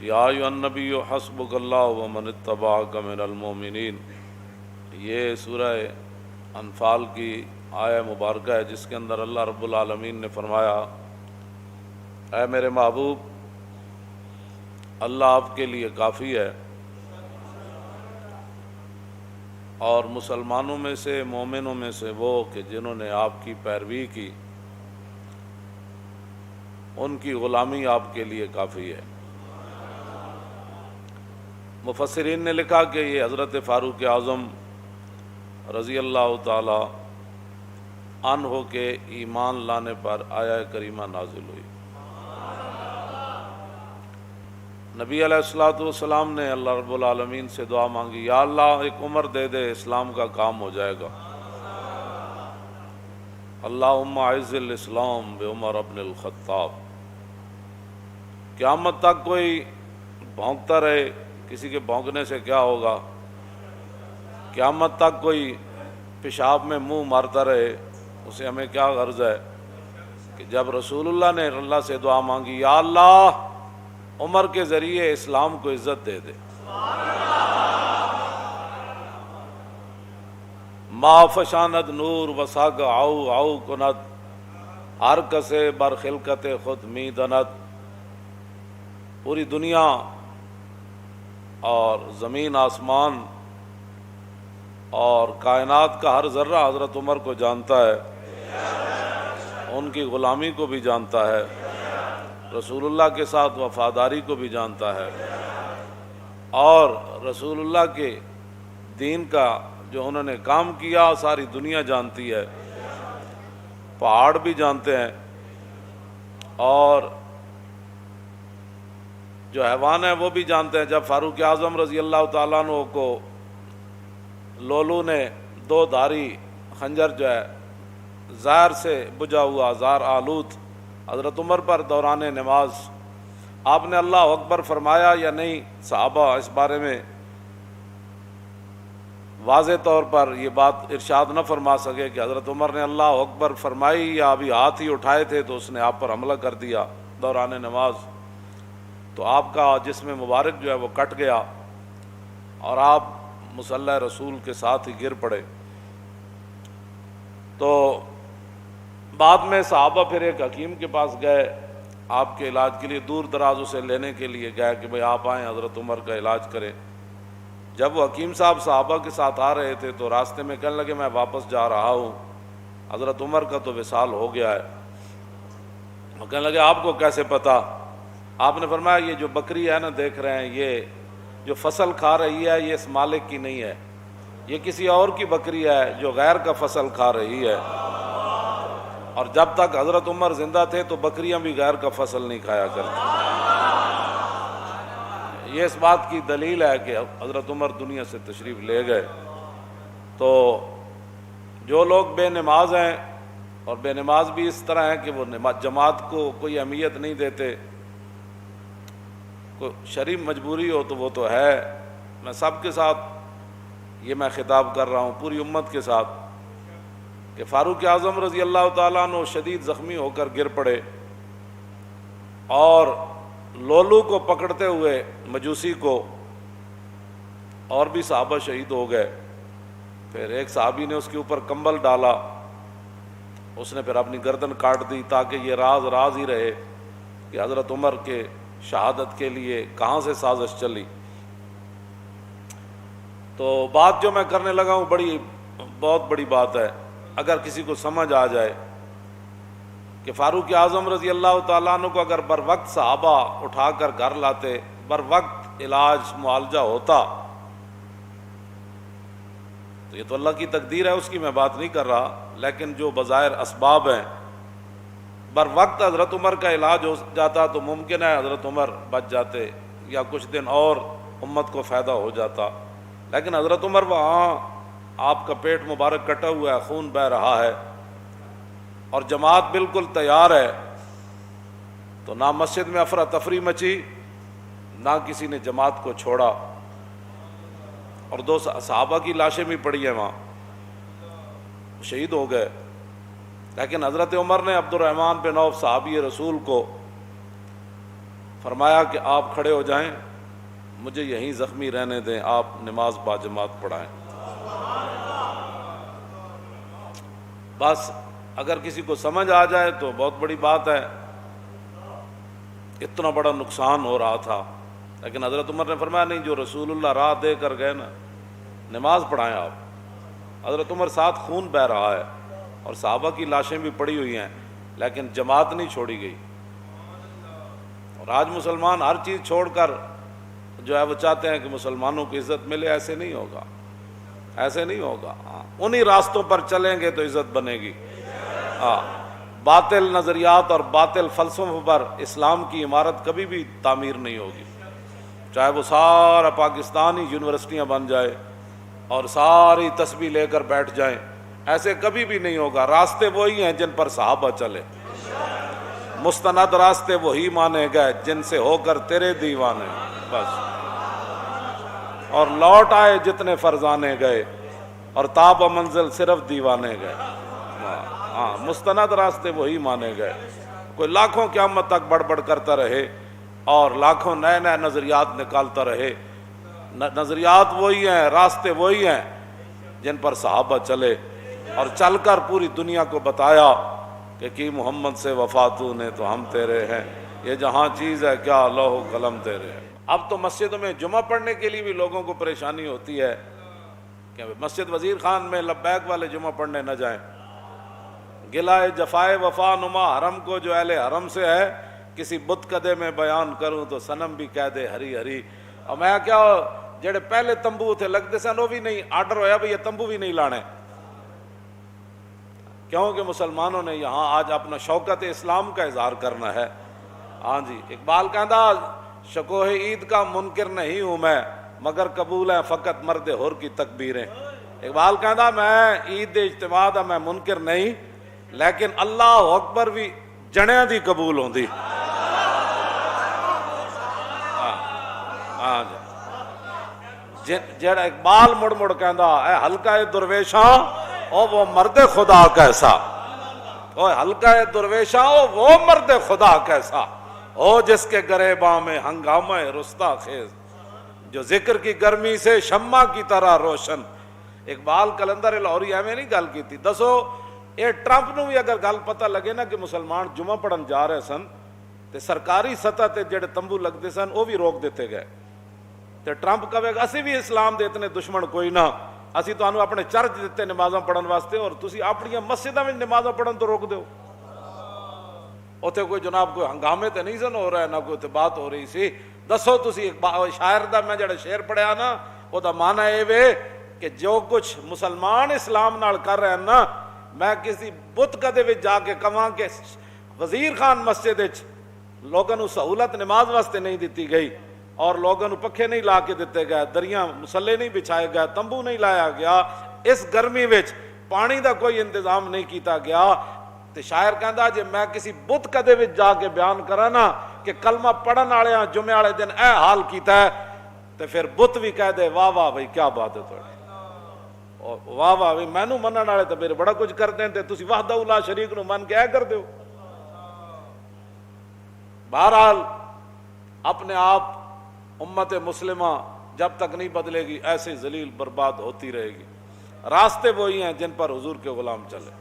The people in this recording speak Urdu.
یا ایھا النبی حسبک اللہ ومن اتبعک من المؤمنین۔ یہ سورہ انفال کی آیہ مبارکہ ہے جس کے اندر اللہ رب العالمین نے فرمایا، اے میرے محبوب، اللہ آپ کے لیے کافی ہے، اور مسلمانوں میں سے، مومنوں میں سے وہ کہ جنہوں نے آپ کی پیروی کی، ان کی غلامی آپ کے لیے کافی ہے۔ مفسرین نے لکھا کہ یہ حضرت فاروق اعظم رضی اللہ تعالی عنہ کے ایمان لانے پر آیہ کریمہ نازل ہوئی۔ نبی علیہ الصلوۃ والسلام نے اللہ رب العالمین سے دعا مانگی، یا اللہ ایک عمر دے دے، اسلام کا کام ہو جائے گا۔ اللہم اعز الاسلام بعمر ابن الخطاب۔ قیامت تک کوئی بھونکتا رہے، کسی کے بھونکنے سے کیا ہوگا؟ قیامت تک کوئی پیشاب میں منہ مارتا رہے، اسے ہمیں کیا غرض ہے؟ کہ جب رسول اللہ نے اللہ سے دعا مانگی، یا اللہ عمر کے ذریعے اسلام کو عزت دے دے۔ ما فشاند نور وساگ آؤ آؤ کند، ہر کسے بر خلقت خود می دند۔ پوری دنیا اور زمین آسمان اور کائنات کا ہر ذرہ حضرت عمر کو جانتا ہے، ان کی غلامی کو بھی جانتا ہے، رسول اللہ کے ساتھ وفاداری کو بھی جانتا ہے، اور رسول اللہ کے دین کا جو انہوں نے کام کیا ساری دنیا جانتی ہے، پہاڑ بھی جانتے ہیں، اور جو حیوان ہیں وہ بھی جانتے ہیں۔ جب فاروق اعظم رضی اللہ تعالیٰ عنہ کو لولو نے دو دھاری خنجر جو ہے زہر سے بجھا ہوا، زہر آلود، حضرت عمر پر دوران نماز، آپ نے اللہ اکبر فرمایا یا نہیں؟ صحابہ اس بارے میں واضح طور پر یہ بات ارشاد نہ فرما سکے کہ حضرت عمر نے اللہ اکبر فرمائی یا ابھی ہاتھ ہی اٹھائے تھے تو اس نے آپ پر حملہ کر دیا دوران نماز، تو آپ کا جسم مبارک جو ہے وہ کٹ گیا اور آپ مصلی رسول کے ساتھ ہی گر پڑے۔ تو بعد میں صحابہ پھر ایک حکیم کے پاس گئے، آپ کے علاج کے لیے دور دراز اسے لینے کے لیے گئے کہ بھئی آپ آئیں حضرت عمر کا علاج کریں۔ جب وہ حکیم صاحب صحابہ کے ساتھ آ رہے تھے تو راستے میں کہنے لگے میں واپس جا رہا ہوں، حضرت عمر کا تو وصال ہو گیا ہے۔ وہ کہنے لگے آپ کو کیسے پتا؟ آپ نے فرمایا یہ جو بکری ہے نا دیکھ رہے ہیں، یہ جو فصل کھا رہی ہے یہ اس مالک کی نہیں ہے، یہ کسی اور کی بکری ہے جو غیر کا فصل کھا رہی ہے، اور جب تک حضرت عمر زندہ تھے تو بکریاں بھی غیر کا فصل نہیں کھایا کرتی۔ یہ اس بات کی دلیل ہے کہ حضرت عمر دنیا سے تشریف لے گئے۔ تو جو لوگ بے نماز ہیں، اور بے نماز بھی اس طرح ہیں کہ وہ جماعت کو کوئی اہمیت نہیں دیتے، کوئی شرعی مجبوری ہو تو وہ تو ہے، میں سب کے ساتھ یہ میں خطاب کر رہا ہوں، پوری امت کے ساتھ، کہ فاروق اعظم رضی اللہ تعالیٰ عنہ شدید زخمی ہو کر گر پڑے، اور لولو کو پکڑتے ہوئے مجوسی کو اور بھی صحابہ شہید ہو گئے۔ پھر ایک صحابی نے اس کے اوپر کمبل ڈالا، اس نے پھر اپنی گردن کاٹ دی تاکہ یہ راز راز ہی رہے کہ حضرت عمر کے شہادت کے لیے کہاں سے سازش چلی۔ تو بات جو میں کرنے لگا ہوں بہت بڑی بات ہے، اگر کسی کو سمجھ آ جائے کہ فاروق اعظم رضی اللہ تعالیٰ عنہ کو اگر بر وقت صحابہ اٹھا کر گھر لاتے، بر وقت علاج معالجہ ہوتا، تو یہ تو اللہ کی تقدیر ہے، اس کی میں بات نہیں کر رہا، لیکن جو بظاہر اسباب ہیں، بر وقت حضرت عمر کا علاج ہو جاتا تو ممکن ہے حضرت عمر بچ جاتے یا کچھ دن اور امت کو فائدہ ہو جاتا، لیکن حضرت عمر وہاں، آپ کا پیٹ مبارک کٹا ہوا ہے، خون بہہ رہا ہے، اور جماعت بالکل تیار ہے، تو نہ مسجد میں افراتفری مچی، نہ کسی نے جماعت کو چھوڑا، اور دو صحابہ کی لاشیں بھی پڑی ہیں وہاں، شہید ہو گئے۔ لیکن حضرت عمر نے عبد الرحمن بن عوف صحابی رسول کو فرمایا کہ آپ کھڑے ہو جائیں، مجھے یہیں زخمی رہنے دیں، آپ نماز باجماعت پڑھائیں۔ بس اگر کسی کو سمجھ آ جائے تو بہت بڑی بات ہے، اتنا بڑا نقصان ہو رہا تھا، لیکن حضرت عمر نے فرمایا نہیں، جو رسول اللہ راہ دے کر گئے نا، نماز پڑھائیں آپ۔ حضرت عمر ساتھ خون بہہ رہا ہے اور صحابہ کی لاشیں بھی پڑی ہوئی ہیں، لیکن جماعت نہیں چھوڑی گئی۔ اور آج مسلمان ہر چیز چھوڑ کر جو ہے وہ چاہتے ہیں کہ مسلمانوں کی عزت ملے، ایسے نہیں ہوگا، ایسے نہیں ہوگا۔ انہی راستوں پر چلیں گے تو عزت بنے گی۔ باطل نظریات اور باطل فلسفوں پر اسلام کی عمارت کبھی بھی تعمیر نہیں ہوگی، چاہے وہ سارا پاکستان ہی یونیورسٹیاں بن جائے اور ساری تسبیح لے کر بیٹھ جائیں، ایسے کبھی بھی نہیں ہوگا۔ راستے وہی ہیں جن پر صحابہ چلے، مستند راستے وہی مانے گئے جن سے ہو کر تیرے دیوانے، بس۔ اور لوٹ آئے جتنے فرزانے گئے، اور تاب منزل صرف دیوانے گئے۔ مستند راستے وہی مانے گئے۔ کوئی لاکھوں قیامت تک بڑبڑ کرتا رہے اور لاکھوں نئے نئے نظریات نکالتا رہے، نظریات وہی ہیں، راستے وہی ہیں جن پر صحابہ چلے، اور چل کر پوری دنیا کو بتایا کہ کی محمد سے وفاتو نے تو ہم تیرے ہیں، یہ جہاں چیز ہے کیا لوح و قلم تیرے ہیں۔ اب تو مسجدوں میں جمعہ پڑھنے کے لیے بھی لوگوں کو پریشانی ہوتی ہے کہ مسجد وزیر خان میں لبیک والے جمعہ پڑھنے نہ جائیں۔ گلائے جفائے وفا نما حرم کو جو اہل حرم سے ہے، کسی بت کدے میں بیان کروں تو صنم بھی کہہ دے ہری ہری۔ اور میں کیا جڑے پہلے تمبو تھے لگتے سن وہ بھی نہیں، آرڈر ہویا بھی یہ تمبو بھی نہیں لانے، کیونکہ مسلمانوں نے یہاں آج اپنا شوکت اسلام کا اظہار کرنا ہے۔ ہاں جی، اقبال کہندا شکوہ عید کا منکر نہیں ہوں میں، مگر قبول ہے فقط مرد حر کی تکبیریں۔ اقبال کہندا میں عید اجتماع دا میں منکر نہیں، لیکن اللہ اکبر بھی جنیاں دی قبول ہوندی۔ ہاں جی، جڑا اقبال مڑ مڑ کہندا اے حلقہ درویشاں او وہ مرد خدا کیسا، او حلقہ درویشاں او وہ مرد خدا کیسا، او جس کے گریباں میں ہنگامہ رستا خیز، جو ذکر کی گرمی سے شمع کی طرح روشن۔ اقبال کلندر لاہوری ایویں نہیں گل کیتی۔ دسو یہ ٹرمپ نو بھی اگر گل پتہ لگے نا کہ مسلمان جمعہ پڑھن جا رہے سن تے سرکاری سطح تے جڑے تمبو لگتے سن وہ بھی روک دیتے گئے، تے ٹرمپ کہے گا اسی بھی اسلام دے اتنے دشمن کوئی نہ، اسی تانوں اپنے چرچ دیتے نمازاں پڑھن واسطے اور تسی اپنی مسجداں وچ نمازاں پڑھن تو روک دیو۔ اوتھے کوئی جناب کوئی ہنگامے تے نہیں سن ہو رہا، نہ کوئی تے بات ہو رہی سی۔ دسو تسی شاعر دا میں جڑا شعر پڑھیا نا او دا معنی اے وے کہ جو کچھ مسلمان اسلام نال کر رہے ہیں نا، میں کسی بت کدے وچ جا کے کہاں کہ وزیر خان مسجد وچ لوگوں نو سہولت نماز واسطے نہیں دیتی گئی، اور لوگوں نو پکھے نہیں لا کے دیتے گئے، دریاں مسلے نہیں بچھائے گئے، تمبو نہیں لایا گیا، اس گرمی وچ پانی دا کوئی انتظام نہیں کیتا گیا، تے شاعر کہندا جے میں کسی بت کدے وچ جا کے بیان کراں نا کہ کلمہ پڑھن والےاں جمعے والے دن اے حال کیتا ہے، تے پھر بت بھی کہہ دے واہ واہ بھائی کیا بات ہے تھوڑی، واہ واہ بھائی مینوں منن والے تے پھر بڑا کچھ کرتے ہیں تے تسی وحدہ لا شریک نو من کے اے کر دیو۔ بہرحال اپنے آپ امت مسلمہ جب تک نہیں بدلے گی ایسے ذلیل برباد ہوتی رہے گی۔ راستے وہی ہیں جن پر حضور کے غلام چلے۔